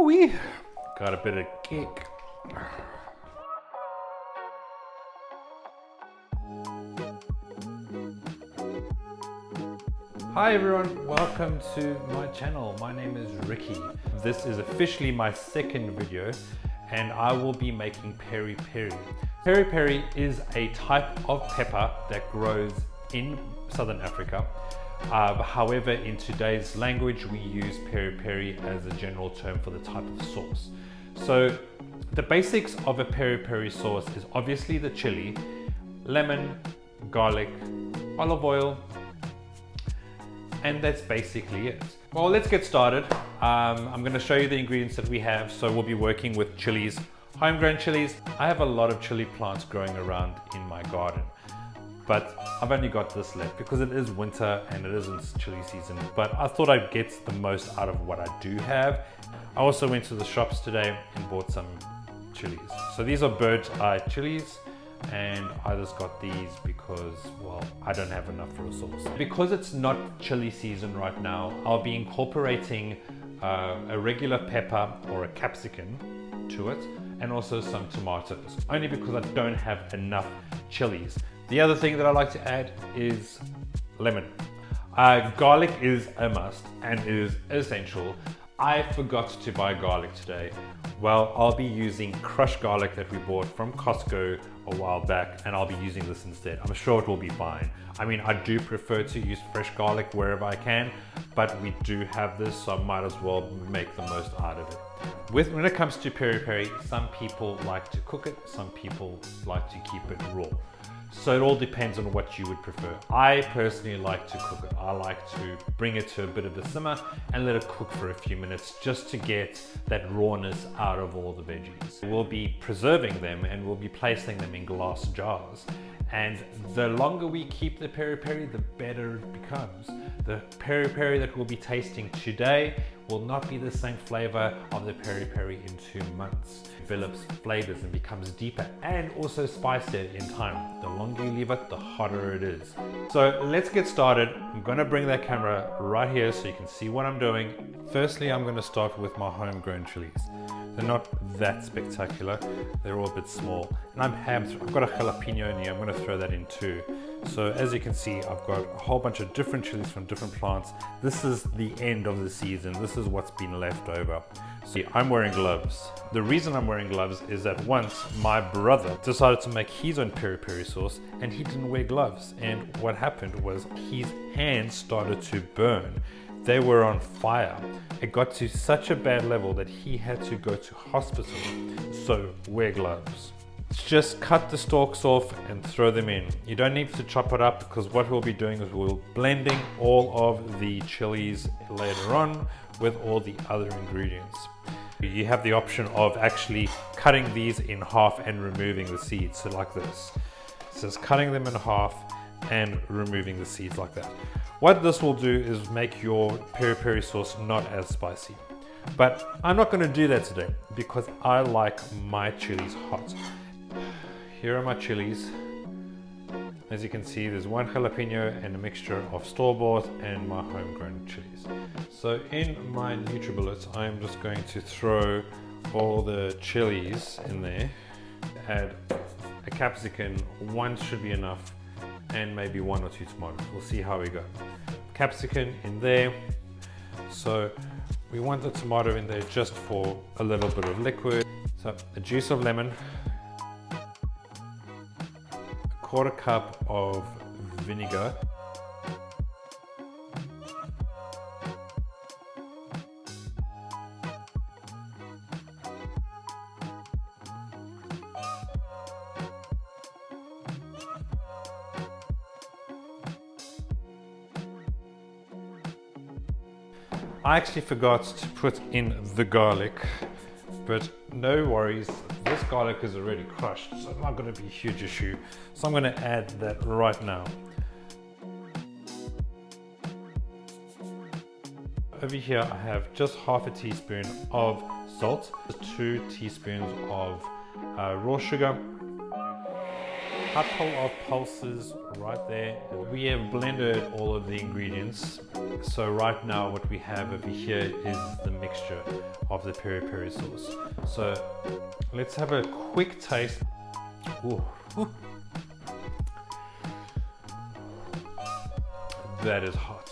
Woo-wee. Got a bit of kick. Hi everyone, welcome to my channel. My name is Ricky. This is officially my second video and I will be making peri peri. Peri peri is a type of pepper that grows in Southern Africa. However, in today's language, we use peri peri as a general term for the type of sauce. So the basics of a peri peri sauce is obviously the chili, lemon, garlic, olive oil, and that's basically it. Well, let's get started. I'm going to show you the ingredients that we have. So we'll be working with chilies, homegrown chilies. I have a lot of chili plants growing around in my garden, but I've only got this left because it is winter and it isn't chili season, but I thought I'd get the most out of what I do have. I also went to the shops today and bought some chilies. So these are bird's eye chilies, and I just got these because, well, I don't have enough for a sauce. Because it's not chili season right now, I'll be incorporating a regular pepper or a capsicum to it, and also some tomatoes, only because I don't have enough chilies. The other thing that I like to add is lemon. Garlic is a must and is essential. I forgot to buy garlic today. Well, I'll be using crushed garlic that we bought from Costco a while back, and I'll be using this instead. I'm sure it will be fine. I mean, I do prefer to use fresh garlic wherever I can, but we do have this, so I might as well make the most out of it. When it comes to peri peri, some people like to cook it, some people like to keep it raw. So it all depends on what you would prefer. I personally like to cook it. I like to bring it to a bit of a simmer and let it cook for a few minutes just to get that rawness out of all the veggies. We'll be preserving them and we'll be placing them in glass jars. And the longer we keep the peri peri, the better it becomes. The peri peri that we'll be tasting today will not be the same flavor of the peri peri in 2 months. It develops flavors and becomes deeper and also spicier in time. The longer you leave it, the hotter it is. So let's get started. I'm gonna bring that camera right here so you can see what I'm doing. Firstly, I'm gonna start with my homegrown chilies. They're not that spectacular. They're all a bit small. And I've got a jalapeno in here. I'm gonna throw that in too. So as you can see, I've got a whole bunch of different chilies from different plants. This is the end of the season. This is what's been left over. See, I'm wearing gloves. The reason I'm wearing gloves is that once my brother decided to make his own peri peri sauce and he didn't wear gloves. And what happened was his hands started to burn. They were on fire. It got to such a bad level that he had to go to hospital. So wear gloves. Just cut the stalks off and throw them in. You don't need to chop it up because what we'll be doing is we'll blending all of the chilies later on with all the other ingredients. You have the option of actually cutting these in half and removing the seeds, so like this. So it's cutting them in half and removing the seeds like that. What this will do is make your peri peri sauce not as spicy. But I'm not going to do that today because I like my chilies hot. Here are my chilies. As you can see, there's one jalapeno and a mixture of store-bought and my homegrown chilies. So in my NutriBullets, I'm just going to throw all the chilies in there. Add a capsicum, one should be enough, and maybe 1 or 2 tomatoes. We'll see how we go. Capsicum in there. So we want the tomato in there just for a little bit of liquid. So a juice of lemon, a 1/4 cup of vinegar, I actually forgot to put in the garlic, but no worries, this garlic is already crushed, so it's not going to be a huge issue. So I'm going to add that right now. Over here I have just 1/2 teaspoon of salt, 2 teaspoons of raw sugar. couple of pulses right there. We have blended all of the ingredients. So right now what we have over here is the mixture of the peri peri sauce. So let's have a quick taste. Ooh. Ooh. That is hot.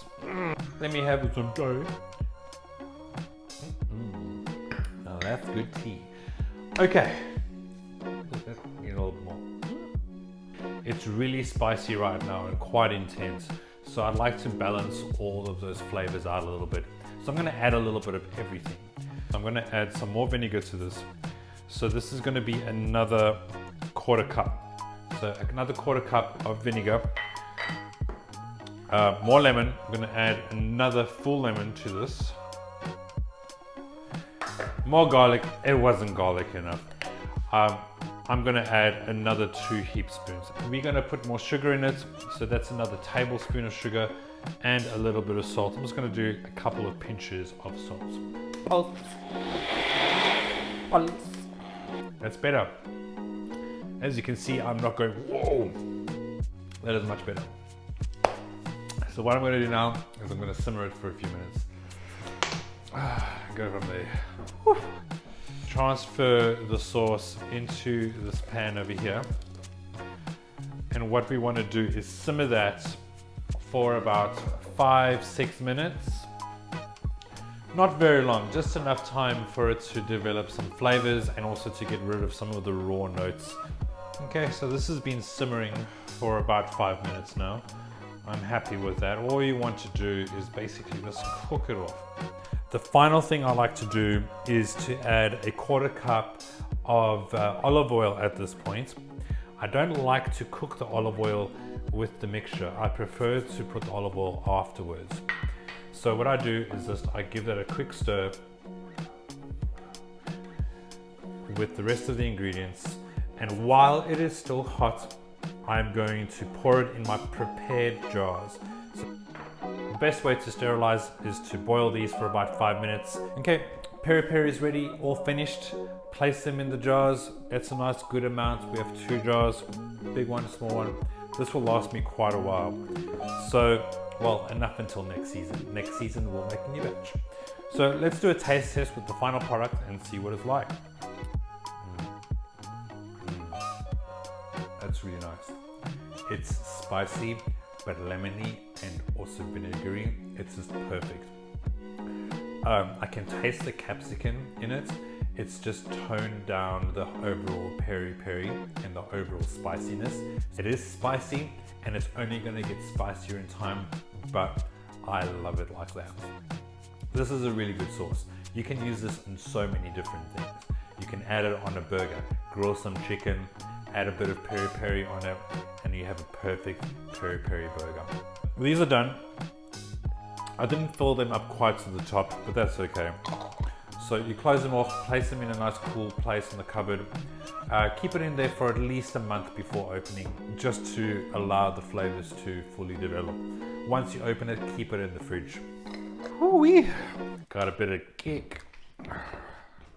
Let me have some dough. Now that's good tea. Okay. Need a little more. It's really spicy right now and quite intense. So I'd like to balance all of those flavors out a little bit. So I'm going to add a little bit of everything. I'm going to add some more vinegar to this. So this is going to be another quarter cup. So another quarter cup of vinegar. More lemon. I'm going to add another full lemon to this. More garlic. It wasn't garlic enough. I'm going to add another 2 heap spoons. We're going to put more sugar in it. So that's another tablespoon of sugar and a little bit of salt. I'm just going to do a couple of pinches of salt. That's better. As you can see, I'm not going, whoa. That is much better. So what I'm going to do now is I'm going to simmer it for a few minutes. Go from there. Whew. Transfer the sauce into this pan over here. And what we want to do is simmer that for about 5-6 minutes. Not very long, just enough time for it to develop some flavors and also to get rid of some of the raw notes. Okay, so this has been simmering for about 5 minutes now. I'm happy with that. All you want to do is basically just cook it off. The final thing I like to do is to add a quarter cup of olive oil at this point. I don't like to cook the olive oil with the mixture. I prefer to put the olive oil afterwards. So what I do is just I give that a quick stir with the rest of the ingredients, and while it is still hot, I'm going to pour it in my prepared jars. So the best way to sterilize is to boil these for about 5 minutes. Okay, peri peri is ready, all finished. Place them in the jars. That's a nice good amount. We have 2 jars, big one, small one. This will last me quite a while. So, well, enough until next season. Next season we'll make a new batch. So let's do a taste test with the final product and see what it's like. That's really nice. It's spicy, but lemony and also vinegary. It's just perfect. I can taste the capsicum in it. It's just toned down the overall peri peri and the overall spiciness. It is spicy and it's only going to get spicier in time, but I love it like that. This is a really good sauce. You can use this in so many different things. You can add it on a burger, grill some chicken, add a bit of peri peri on it, and you have a perfect peri peri burger. These are done. I didn't fill them up quite to the top, but that's okay. So you close them off, place them in a nice cool place in the cupboard. Keep it in there for at least a month before opening, just to allow the flavors to fully develop. Once you open it, keep it in the fridge. Ooh-wee. Got a bit of kick.